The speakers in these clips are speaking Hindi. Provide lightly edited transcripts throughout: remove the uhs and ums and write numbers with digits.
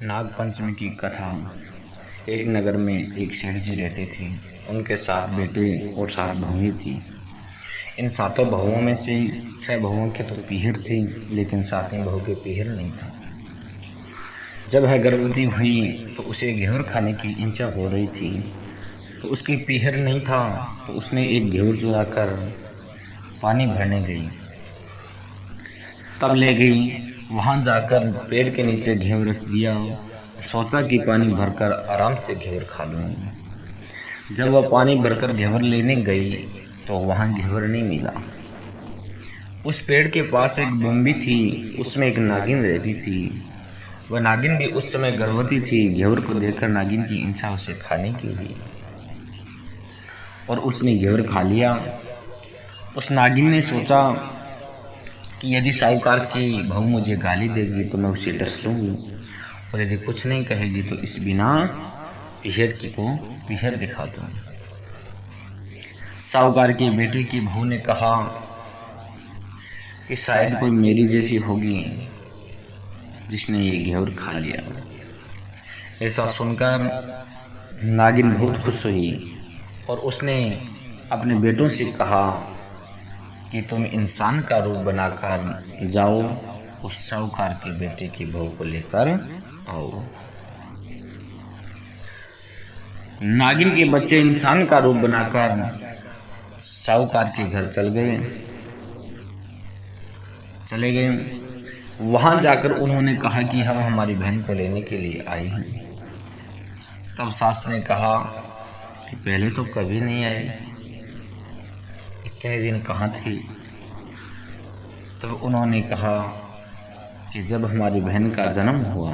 नाग पंचमी की कथा। एक नगर में एक सेठ जी रहते थे। उनके 7 बेटे और 7 बहुएं थी। इन 7 बहुओं में से 6 बहुओं के तो पीहर थे, लेकिन 7वीं बहू के पीहर नहीं था। जब वह गर्भवती हुई तो उसे घेवर खाने की इच्छा हो रही थी, तो उसकी पीहर नहीं था, तो उसने एक घेवर चुरा कर पानी भरने गई। तब ले गई, वहां जाकर पेड़ के नीचे घेवर रख दिया। सोचा कि पानी भरकर आराम से घेवर खा लूंगी। जब वह पानी भरकर घेवर लेने गई तो वहां घेवर नहीं मिला। उस पेड़ के पास एक बोम्बी थी, उसमें एक नागिन रहती थी। वह नागिन भी उस समय गर्भवती थी। घेवर को देखकर नागिन की इच्छा उसे खाने की हुई और उसने घेवर खा लिया। उस नागिन ने सोचा कि यदि साहूकार की बहू मुझे गाली देगी तो मैं उसे डस लूंगी, और यदि कुछ नहीं कहेगी तो इस बिना पीहर की को पीहर दिखा दूंगी। साहूकार के बेटे की बहू ने कहा कि शायद कोई मेरी जैसी होगी जिसने ये घेवर खा लिया। ऐसा सुनकर नागिन बहुत खुश हुई और उसने अपने बेटों से कहा कि तुम इंसान का रूप बनाकर जाओ, उस साहूकार के बेटे की बहू को लेकर आओ। नागिन के बच्चे इंसान का रूप बनाकर साहूकार के घर चले गए। वहां जाकर उन्होंने कहा कि हम हमारी बहन को लेने के लिए आए हैं। तब सास ने कहा कि पहले तो कभी नहीं आए, इतने दिन कहाँ थी? तब उन्होंने कहा कि जब हमारी बहन का जन्म हुआ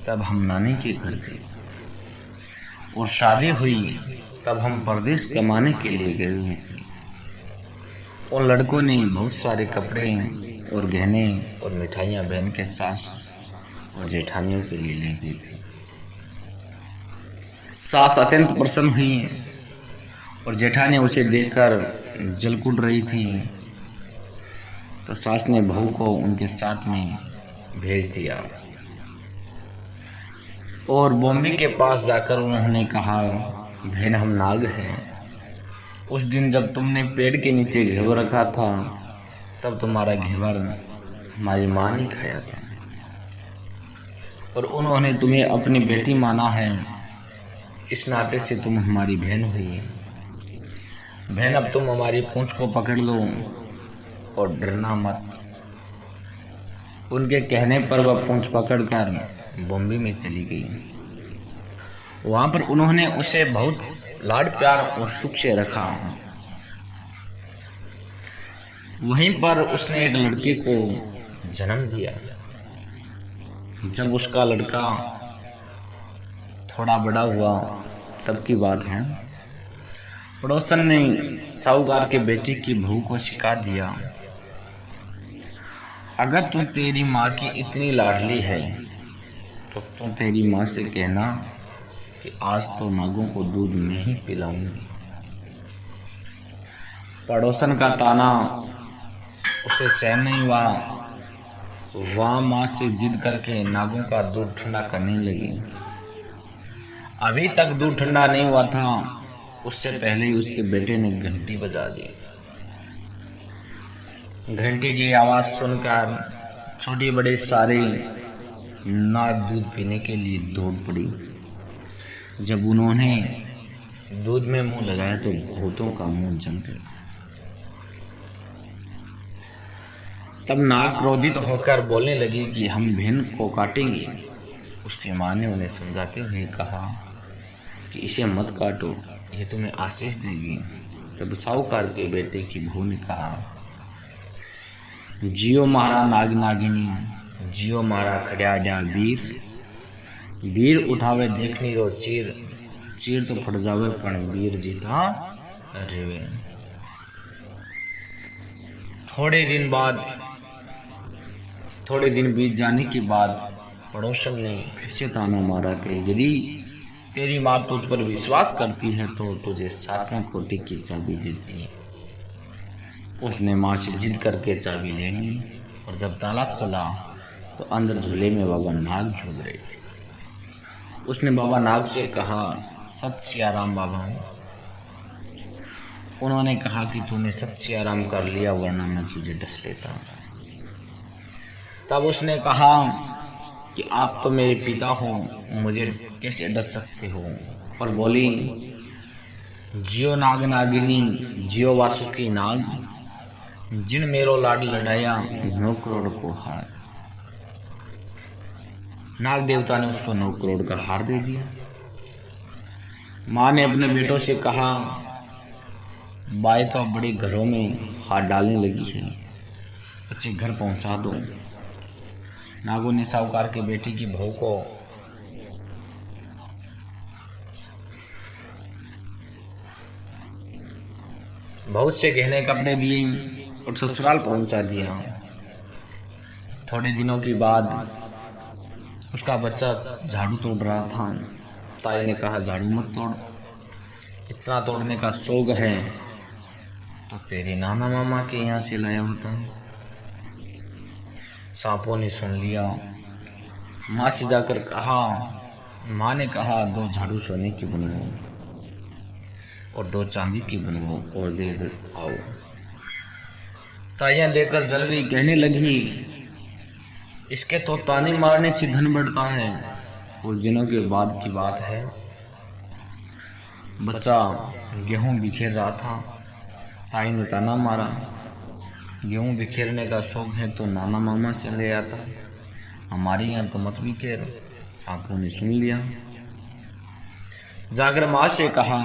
तब हम नानी के घर थे, और शादी हुई तब हम परदेश कमाने के लिए गए हुए थे। और लड़कों ने बहुत सारे कपड़े और गहने और मिठाइयाँ बहन के सास और जेठानियों के लिए ले दी थी। सास अत्यंत प्रसन्न हुई और जेठानी उसे देखकर जलकुट रही थी, तो सास ने बहू को उनके साथ में भेज दिया और बॉम्बे के पास जाकर उन्होंने कहा, बहन हम नाग हैं। उस दिन जब तुमने पेड़ के नीचे घेवर रखा था तब तुम्हारा घेवर हमारी माँ ने खाया था, और उन्होंने तुम्हें अपनी बेटी माना है। इस नाते से तुम हमारी बहन हुई। बहन अब तुम हमारी पूंछ को पकड़ लो और डरना मत। उनके कहने पर वह पूंछ पकड़कर बॉम्बे में चली गई। वहां पर उन्होंने उसे बहुत लाड प्यार और सुख से रखा। वहीं पर उसने एक लड़के को जन्म दिया। जब उसका लड़का थोड़ा बड़ा हुआ तब की बात है, पड़ोसन ने साहूकार के बेटे की बहू को सिखा दिया, अगर तू तेरी माँ की इतनी लाडली है तो तू तेरी माँ से कहना कि आज तो नागों को दूध में ही पिलाऊंगी। पड़ोसन का ताना उसे सहन नहीं हुआ। वह माँ से जिद करके नागों का दूध ठंडा करने लगी। अभी तक दूध ठंडा नहीं हुआ था, उससे पहले ही उसके बेटे ने घंटी बजा दी। घंटी की आवाज सुनकर छोटे बड़े सारे नाग दूध पीने के लिए दौड़ पड़ी। जब उन्होंने दूध में मुंह लगाया तो भूतों का मुंह जम गया। तब नाग क्रोधित होकर बोलने लगी कि हम बहन को काटेंगे। उसकी माँ ने उन्हें समझाते हुए कहा कि इसे मत काटो, ये तुम्हें आशीष देगी। तब साहूकार के बेटे की बहू ने कहा, जियो मारा नाग नागिनी, जियो मारा खड़िया वीर, वीर उठावे देखनी रो चीर, चीर तो फट जावे पण वीर जीता रेवे। थोड़े दिन बीत जाने के बाद पड़ोसन ने फिर से ताना मारा कि यदि तेरी माँ तुझ पर विश्वास करती है तो तुझे 7वें कोठे की चाबी देती है। उसने माँ से जिद करके चाबी ले ली और जब ताला खोला तो अंदर झूले में बाबा नाग झूल रहे थे। उसने बाबा नाग से कहा, सत श्री राम बाबा। उन्होंने कहा कि तूने सत श्री राम कर लिया, वरना मैं तुझे डस लेता। तब उसने कहा कि आप तो मेरे पिता हो, मुझे कैसे डस सकते हो। पर बोली, जियो नाग नागिनी जियो वासुकी नाग, जिन मेरो लाड लड़ाया 9 करोड़ को हार। नाग देवता ने उसको 9 करोड़ का हार दे दिया। माँ ने अपने बेटों से कहा, बाई तो बड़े घरों में हाथ डालने लगी है, उसे घर पहुंचा दो। नागों ने साहूकार के बेटी की बहू को बहुत से गहने कपड़े दिए और ससुराल पहुंचा दिया। थोड़े दिनों के बाद उसका बच्चा झाड़ू तोड़ रहा था। ताई ने कहा, झाड़ू मत तोड़, इतना तोड़ने का शौक है तो तेरे नाना मामा के यहाँ से लाया होता। सांपों ने सुन लिया। माँ से जाकर कहा, माँ ने कहा, 2 झाड़ू सोने की बनवाओ और 2 चांदी की बनवाओ और दे आओ। ताइयां देकर जल गई, कहने लगी, इसके तो ताने मारने से धन बढ़ता है। कुछ दिनों के बाद की बात है, बच्चा गेहूं बिखेर रहा था। ताई ने ताना मारा, गेहूं बिखेरने का शौक है तो नाना मामा से ले आता, हमारे यहाँ तो मत बिखेर। सांपों ने सुन लिया। जाकर माँ से कहा।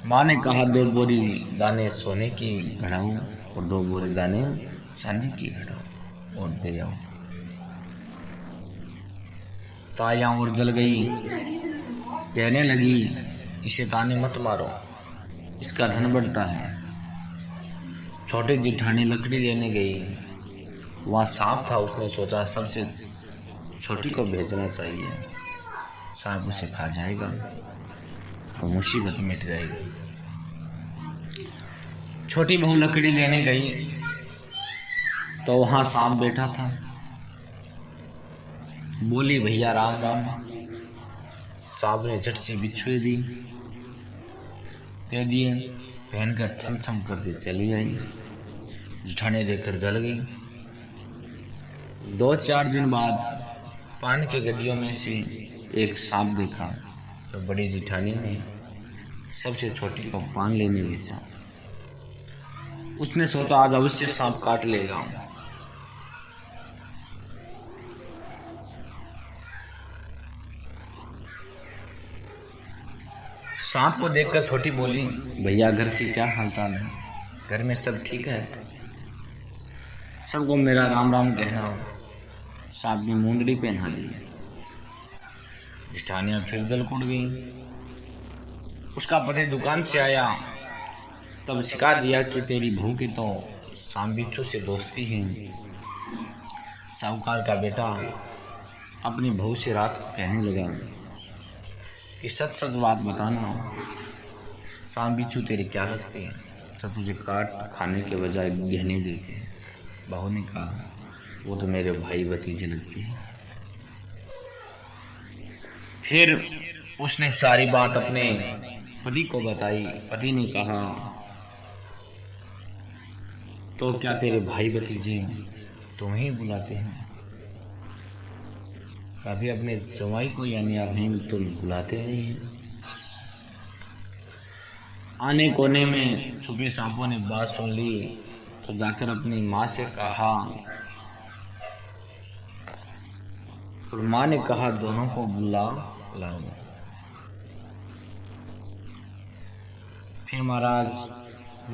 माँ ने कहा, 2 बोरी दाने सोने की घड़ाओ और 2 बोरी दाने चांदी की घड़ाओ और दे आओ। ताइयां और जल गई, कहने लगी, इसे ताने मत मारो, इसका धन बढ़ता है। छोटी जिठानी लकड़ी लेने गई, वहां सांप था। उसने सोचा सबसे छोटी को भेजना चाहिए, सांप उसे खा जाएगा तो मुसीबत मिट जाएगी। छोटी बहू लकड़ी लेने गई तो वहां सांप बैठा था। बोली, भैया राम राम। सांप ने झट से बिछुए दे दिए, पहनकर छम छम करते चली आई। जिठानी देखकर जल गई। 2-4 दिन बाद पान के गड्डियों में से एक सांप देखा तो बड़ी जिठानी ने सबसे छोटी को पान लेने भेजा। उसने सोचा आज अवश्य सांप काट लेगा। सांप को देखकर छोटी बोली, भैया घर की क्या हालचाल है, घर में सब ठीक है? सबको मेरा राम राम कहना। सांप ने मुंदड़ी पहना दी। जिठानियां फिर जल कुट गई। उसका पति दुकान से आया, तब सिखा दिया कि तेरी बहू की तो सांप बिच्छू से दोस्ती है। साहूकार का बेटा अपनी बहू से रात को कहने लगा कि सच सच बात बताना, सांप बिच्छू तेरे क्या लगते हैं, तो तुझे काट खाने के बजाय गहने देते। बहू ने कहा, वो तो मेरे भाई भतीजे लगते हैं। फिर उसने सारी बात अपने पति को बताई। पति ने कहा, तो क्या तेरे भाई भतीजे तुम्हें बुलाते हैं? कभी अपने जवाई को यानी अपने तो बुलाते नहीं हैं। आने कोने में छुपे सांपों ने बात सुन ली तो जाकर अपनी माँ से कहा। तो माँ ने कहा, दोनों को बुला लाओ। फिर महाराज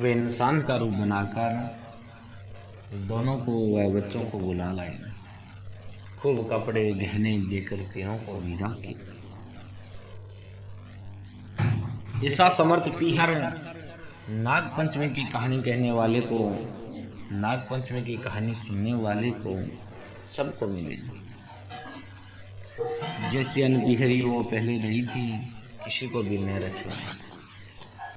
वे इंसान का रूप बनाकर दोनों को व बच्चों को बुला लाए। खूब कपड़े गहने देकर तीनों को विदा किया। ऐसा समर्थ पीहर नाग पंचमी की कहानी कहने वाले को, नाग पंचमी की कहानी सुनने वाले को सबको मिले। जैसी अनपीहरी वो पहले रही थी, किसी को भी नहीं रखे।